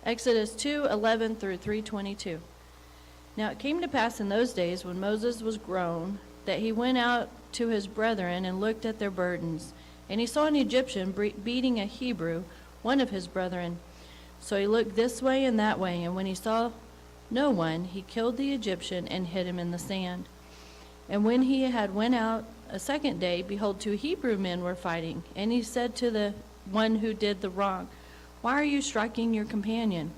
Exodus 2:11 through 3:22. Now it came to pass in those days, when Moses was grown, that he went out to his brethren and looked at their burdens. And he saw an Egyptian beating a Hebrew, one of his brethren. So he looked this way and that way, and when he saw no one, he killed the Egyptian and hid him in the sand. And when he had went out a second day, behold, 2 Hebrew men were fighting. And he said to the one who did the wrong, "Why are you striking your companion?"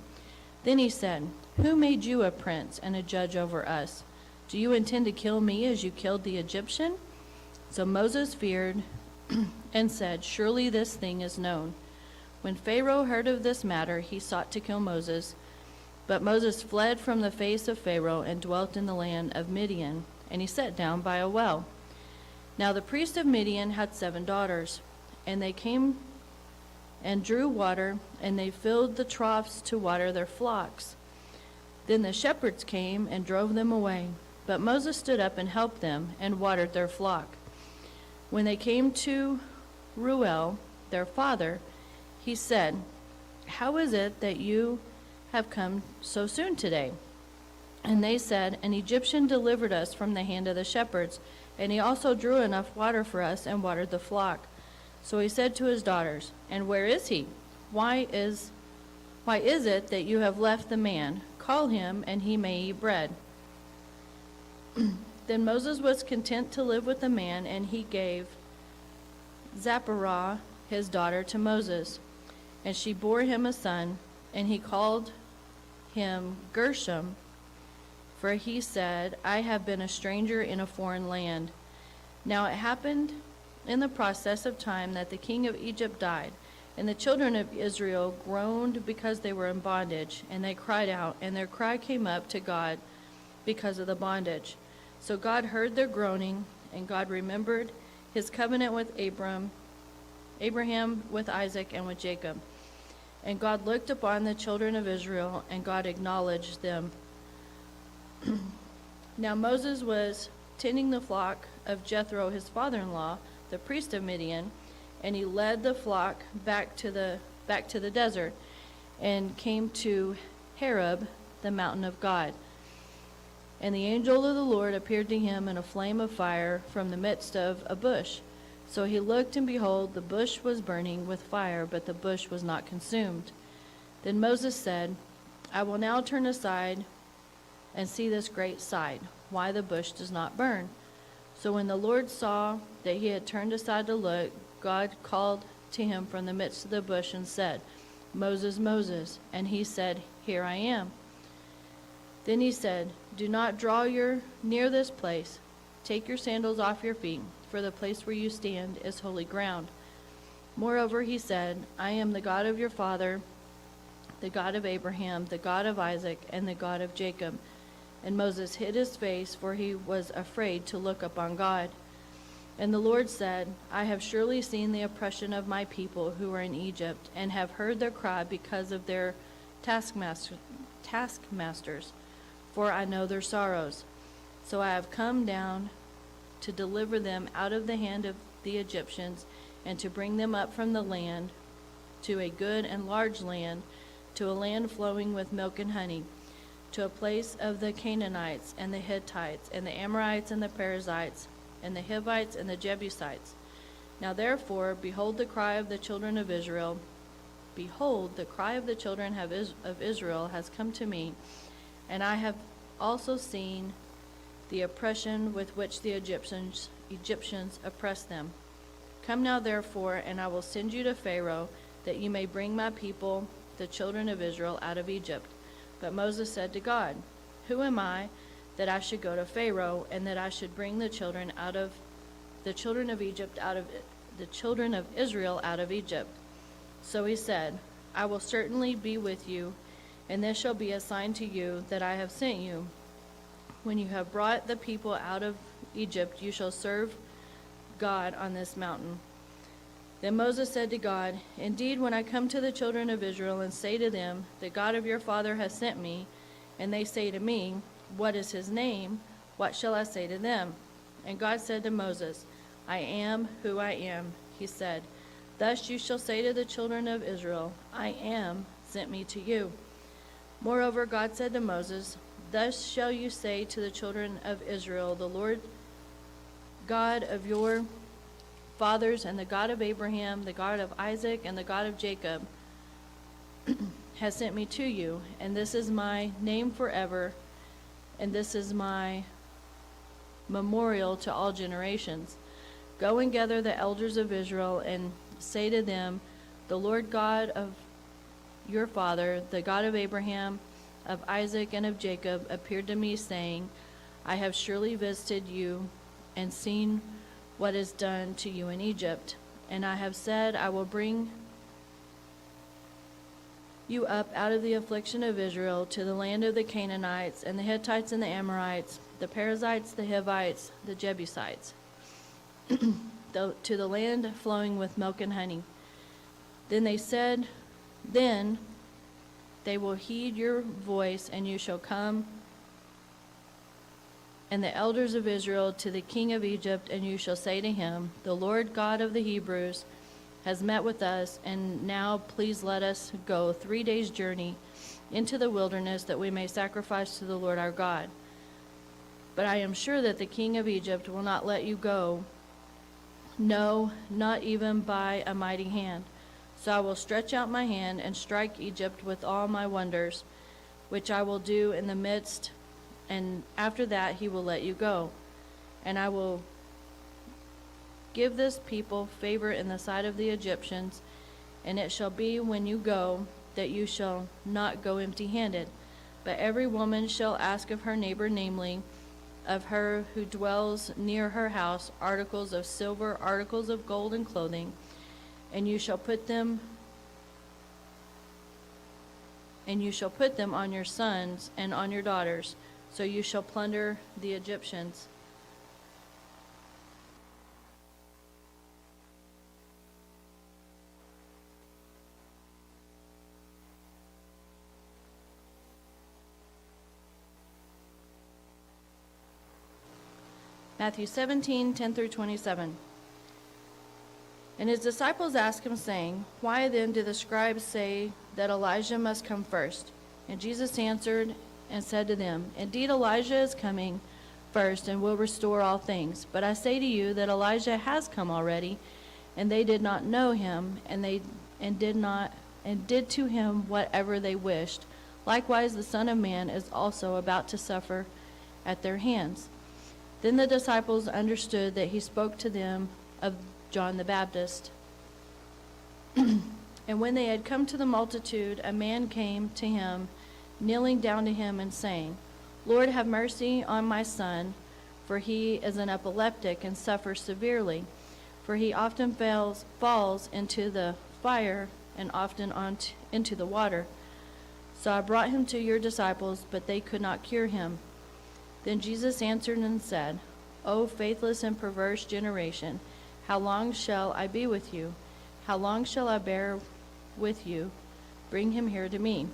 Then he said, "Who made you a prince and a judge over us? Do you intend to kill me as you killed the Egyptian?" So Moses feared and said, "Surely this thing is known." When Pharaoh heard of this matter, he sought to kill Moses. But Moses fled from the face of Pharaoh and dwelt in the land of Midian, and he sat down by a well. Now the priest of Midian had 7 daughters, and they came and drew water, and they filled the troughs to water their flocks. Then the shepherds came and drove them away. But Moses stood up and helped them and watered their flock. When they came to Reuel, their father, he said, "How is it that you have come so soon today?" And they said, "An Egyptian delivered us from the hand of the shepherds, and he also drew enough water for us and watered the flock." So he said to his daughters, "And where is he? Why is it that you have left the man? Call him, and he may eat bread." Then Moses was content to live with the man, and he gave Zipporah his daughter to Moses. And she bore him a son, and he called him Gershom, for he said, "I have been a stranger in a foreign land." Now it happened in the process of time that the king of Egypt died, and the children of Israel groaned because they were in bondage, and they cried out, and their cry came up to God because of the bondage. So God heard their groaning, and God remembered his covenant with Abraham, with Isaac, and with Jacob. And God looked upon the children of Israel, and God acknowledged them. Now Moses was tending the flock of Jethro, his father-in-law, the priest of Midian, and he led the flock back to the desert, and came to Horeb, the mountain of God. And the angel of the Lord appeared to him in a flame of fire from the midst of a bush. So he looked, and behold, the bush was burning with fire, but the bush was not consumed. Then Moses said, "I will now turn aside and see this great sight, why the bush does not burn." So when the Lord saw that he had turned aside to look, God called to him from the midst of the bush and said, "Moses, Moses." And he said, "Here I am." Then he said, "Do not draw near this place. Take your sandals off your feet, for the place where you stand is holy ground." Moreover, he said, "I am the God of your father, the God of Abraham, the God of Isaac, and the God of Jacob." And Moses hid his face, for he was afraid to look upon God. And the Lord said, "I have surely seen the oppression of my people who are in Egypt, and have heard their cry because of their taskmasters, for I know their sorrows. So I have come down to deliver them out of the hand of the Egyptians, and to bring them up from the land to a good and large land, to a land flowing with milk and honey, to a place of the Canaanites and the Hittites and the Amorites and the Perizzites and the Hivites and the Jebusites. Now therefore, behold, the cry of the children of Israel, behold, the cry of the children of Israel has come to me, and I have also seen the oppression with which the Egyptians oppress them. Come now therefore, and I will send you to Pharaoh, that you may bring my people, the children of Israel, out of Egypt." But Moses said to God, "Who am I that I should go to Pharaoh, and that I should bring the children of Israel out of Egypt?" So he said, "I will certainly be with you, and this shall be a sign to you that I have sent you. When you have brought the people out of Egypt, you shall serve God on this mountain." Then Moses said to God, "Indeed, when I come to the children of Israel and say to them, 'The God of your father has sent me,' and they say to me, 'What is his name?' what shall I say to them?" And God said to Moses, "I am who I am." He said, "Thus you shall say to the children of Israel, 'I am sent me to you.'" Moreover, God said to Moses, "Thus shall you say to the children of Israel, the Lord God of your fathers, and the God of Abraham, the God of Isaac, and the God of Jacob, has sent me to you, and this is my name forever, and this is my memorial to all generations. Go and gather the elders of Israel, and say to them, the Lord God of your father, the God of Abraham, of Isaac, and of Jacob, appeared to me, saying, I have surely visited you and seen what is done to you in Egypt. And I have said, I will bring you up out of the affliction of Israel to the land of the Canaanites, and the Hittites, and the Amorites, the Perizzites, the Hivites, the Jebusites, to the land flowing with milk and honey. Then they said, Then they will heed your voice, and you shall come, and the elders of Israel to the king of Egypt, and you shall say to him, The Lord God of the Hebrews has met with us, and now please let us go 3 days' journey into the wilderness, that we may sacrifice to the Lord our God. But I am sure that the king of Egypt will not let you go, no, not even by a mighty hand. So I will stretch out my hand and strike Egypt with all my wonders, which I will do in the midst, and after that he will let you go. And I will give this people favor in the sight of the Egyptians, and it shall be when you go that you shall not go empty-handed. But every woman shall ask of her neighbor, namely, of her who dwells near her house, articles of silver, articles of gold, and clothing, and you shall put them on your sons and on your daughters, so you shall plunder the Egyptians. Matthew 17:10 through 27. And his disciples asked him, saying, Why then do the scribes say that Elijah must come first? And Jesus answered and said to them, Indeed, Elijah is coming first and will restore all things. But I say to you that Elijah has come already, and they did not know him, and did to him whatever they wished. Likewise, the Son of Man is also about to suffer at their hands. Then the disciples understood that he spoke to them of John the Baptist. And when they had come to the multitude, a man came to him, kneeling down to him and saying, Lord, have mercy on my son, for he is an epileptic and suffers severely. For he often falls into the fire and often into the water. So I brought him to your disciples, but they could not cure him. Then Jesus answered and said, O faithless and perverse generation, how long shall I be with you? How long shall I bear with you? Bring him here to me.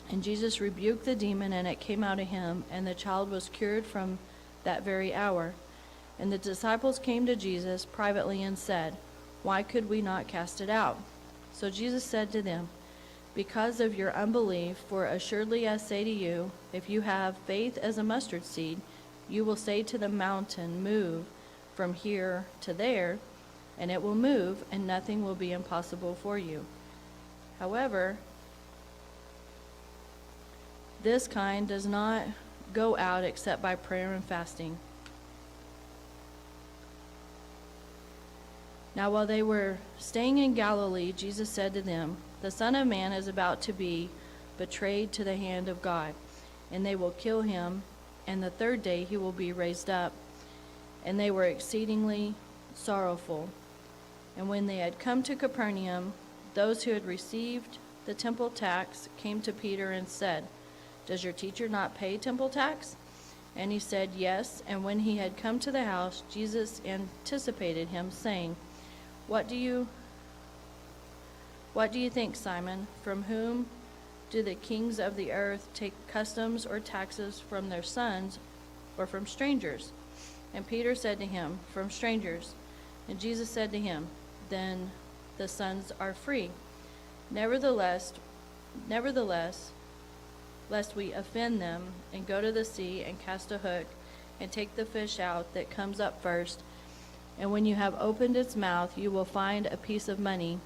And Jesus rebuked the demon, and it came out of him, and the child was cured from that very hour. And the disciples came to Jesus privately and said, Why could we not cast it out? So Jesus said to them, Because of your unbelief, for assuredly I say to you, if you have faith as a mustard seed, you will say to the mountain, Move from here to there, and it will move, and nothing will be impossible for you. However, this kind does not go out except by prayer and fasting. Now while they were staying in Galilee, Jesus said to them, The Son of Man is about to be betrayed to the hand of God, and they will kill him, and the third day he will be raised up. And they were exceedingly sorrowful. And when they had come to Capernaum, those who had received the temple tax came to Peter and said, Does your teacher not pay temple tax? And he said, Yes. And when he had come to the house, Jesus anticipated him, saying, What do you think, Simon? From whom do the kings of the earth take customs or taxes, from their sons or from strangers? And Peter said to him, From strangers. And Jesus said to him, Then the sons are free. Nevertheless, lest we offend them, and go to the sea and cast a hook, and take the fish out that comes up first. And when you have opened its mouth, you will find a piece of money.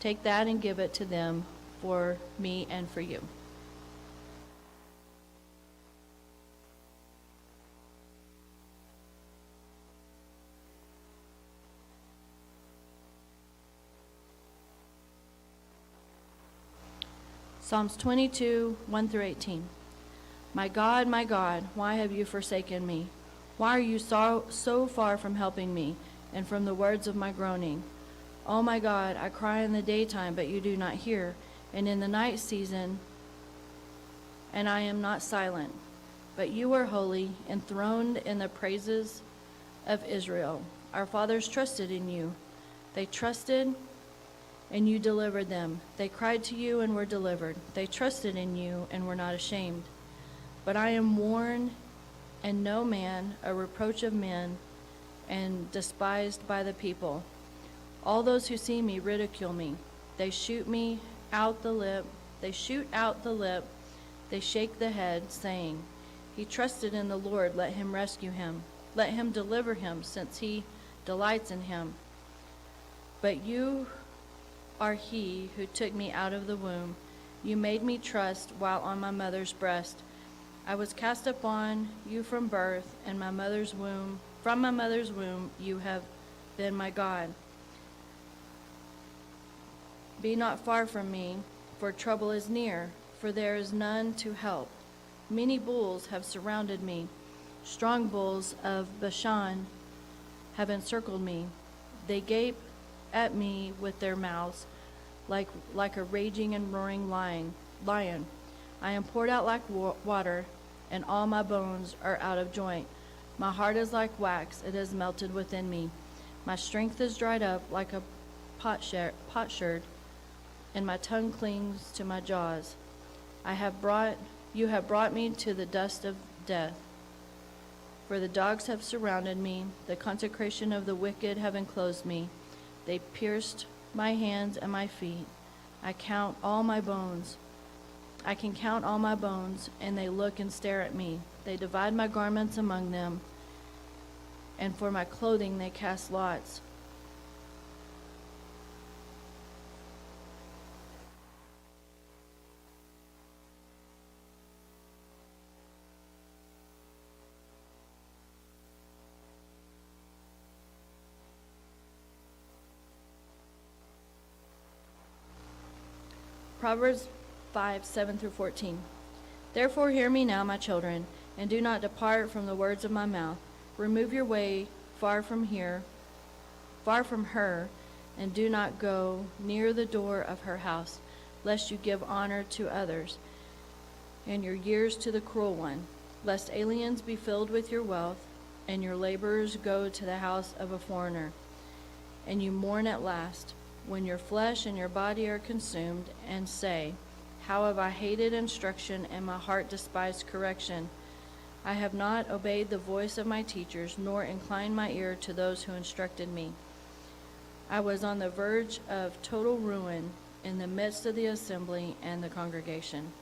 Take that and give it to them for me and for you." Psalms 22, 1 through 18. My God, why have you forsaken me? Why are you so far from helping me and from the words of my groaning? Oh my God, I cry in the daytime, but you do not hear, and in the night season, and I am not silent. But you are holy, enthroned in the praises of Israel. Our fathers trusted in you. They trusted, and you delivered them. They cried to you and were delivered. They trusted in you and were not ashamed. But I am worn and no man, a reproach of men, and despised by the people. All those who see me ridicule me. They shoot me out the lip. They shoot out the lip. They shake the head, saying, "He trusted in the Lord. Let him rescue him. Let him deliver him, since he delights in him." But you are he who took me out of the womb. You made me trust while on my mother's breast. I was cast upon you from birth, and from my mother's womb you have been my God. Be not far from me, for trouble is near, for there is none to help. Many bulls have surrounded me. Strong bulls of Bashan have encircled me. They gape at me with their mouths, like a raging and roaring lion. I am poured out like water, and all my bones are out of joint. My heart is like wax, it has melted within me. My strength is dried up like a potsherd, and my tongue clings to my jaws. You have brought me to the dust of death. For the dogs have surrounded me, the consecration of the wicked have enclosed me. They pierced my hands and my feet. I can count all my bones, and they look and stare at me. They divide my garments among them, and for my clothing they cast lots. Proverbs 5, 7 through 14. Therefore hear me now, my children, and do not depart from the words of my mouth. Remove your way far from her, and do not go near the door of her house, lest you give honor to others, and your years to the cruel one, lest aliens be filled with your wealth, and your laborers go to the house of a foreigner, and you mourn at last, when your flesh and your body are consumed, and say, "How have I hated instruction, and my heart despised correction? I have not obeyed the voice of my teachers, nor inclined my ear to those who instructed me. I was on the verge of total ruin in the midst of the assembly and the congregation."